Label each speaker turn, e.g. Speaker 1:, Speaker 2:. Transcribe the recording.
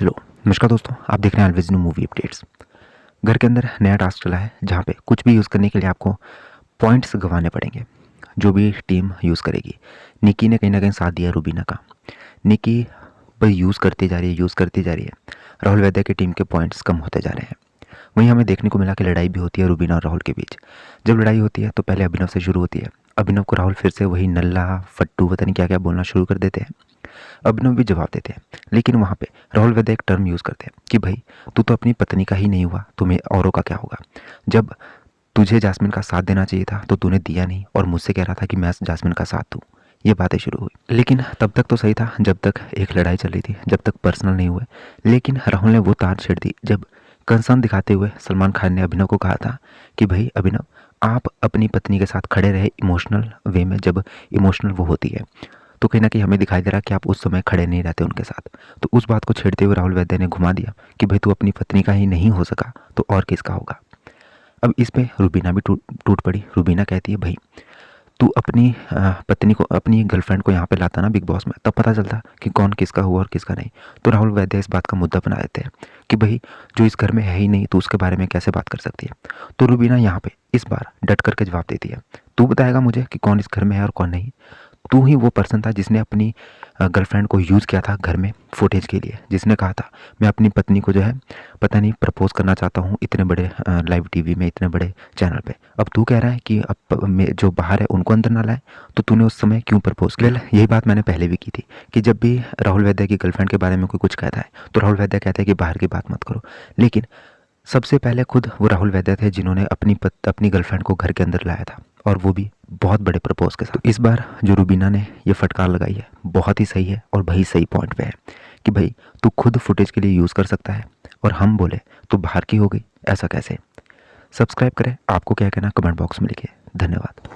Speaker 1: Hello, नमस्कार दोस्तों, आप देख रहे हैं ऑलवेज न्यू मूवी अपडेट्स। घर के अंदर नया टास्क चला है जहाँ पे कुछ भी यूज़ करने के लिए आपको पॉइंट्स गंवाने पड़ेंगे। जो भी टीम यूज़ करेगी, निकी ने कहीं ना कहीं साथ दिया रूबीना का। निकी बस यूज़ करती जा रही है, यूज़ करती जा रही है। राहुल वैद्य की टीम के पॉइंट्स कम होते जा रहे हैं। वहीं हमें देखने को मिला कि लड़ाई भी होती है रूबीना और राहुल के बीच। जब लड़ाई होती है तो पहले अभिनव से शुरू होती है। अभिनव को राहुल फिर से वही नल्ला फट्टू पता नहीं क्या क्या बोलना शुरू कर देते हैं। अभिनव भी जवाब देते हैं, लेकिन वहाँ पे राहुल वैद्य एक टर्म यूज़ करते हैं कि भाई तू तो अपनी पत्नी का ही नहीं हुआ, तुम्हें औरों का क्या होगा। जब तुझे जास्मिन का साथ देना चाहिए था तो तूने दिया नहीं और मुझसे कह रहा था कि मैं जास्मिन का साथ दूँ। ये बातें शुरू हुई, लेकिन तब तक तो सही था जब तक एक लड़ाई चल रही थी, जब तक पर्सनल नहीं हुए। लेकिन राहुल ने वो तार छेड़ दी जब कंसर्न दिखाते हुए सलमान खान ने अभिनव को कहा था कि भाई अभिनव, आप अपनी पत्नी के साथ खड़े रहे इमोशनल वे में। जब इमोशनल वो होती है तो कहीं ना कहीं हमें दिखाई दे रहा कि आप उस समय खड़े नहीं रहते उनके साथ। तो उस बात को छेड़ते हुए राहुल वैद्य ने घुमा दिया कि भाई तू अपनी पत्नी का ही नहीं हो सका तो और किसका होगा। अब इस पे रूबीना भी टूट पड़ी। रूबीना कहती है भाई तू अपनी पत्नी को, अपनी गर्लफ्रेंड को यहाँ पे लाता ना बिग बॉस में, तब पता चलता कि कौन किसका हुआ और किसका नहीं। तो राहुल वैद्य इस बात का मुद्दा बना देते हैं कि भाई जो इस घर में है ही नहीं तो उसके बारे में कैसे बात कर सकती है। तो रूबीना यहाँ पे इस बार डट करके जवाब देती है, तू बताएगा मुझे कि कौन इस घर में है और कौन नहीं। तू ही वो पर्सन था जिसने अपनी गर्लफ्रेंड को यूज़ किया था घर में फुटेज के लिए, जिसने कहा था मैं अपनी पत्नी को जो है पता नहीं प्रपोज करना चाहता हूँ इतने बड़े लाइव टीवी में, इतने बड़े चैनल पे। अब तू कह रहा है कि अब जो बाहर है उनको अंदर ना लाए, तो तूने उस समय क्यों प्रपोज किया। यही बात मैंने पहले भी की थी कि जब भी राहुल वैद्य की गर्लफ्रेंड के बारे में कोई कुछ कहता है तो राहुल वैद्य कहता है कि बाहर की बात मत करो। लेकिन सबसे पहले खुद वो राहुल वैद्य थे जिन्होंने अपनी गर्लफ्रेंड को घर के अंदर लाया था, और वो भी बहुत बड़े प्रपोज के साथ। तो इस बार जो रूबीना ने ये फटकार लगाई है बहुत ही सही है और वही सही पॉइंट पे है कि भाई तू खुद फुटेज के लिए यूज़ कर सकता है और हम बोले तो बाहर की हो गई, ऐसा कैसे। सब्सक्राइब करें, आपको क्या कहना कमेंट बॉक्स में लिखिए। धन्यवाद।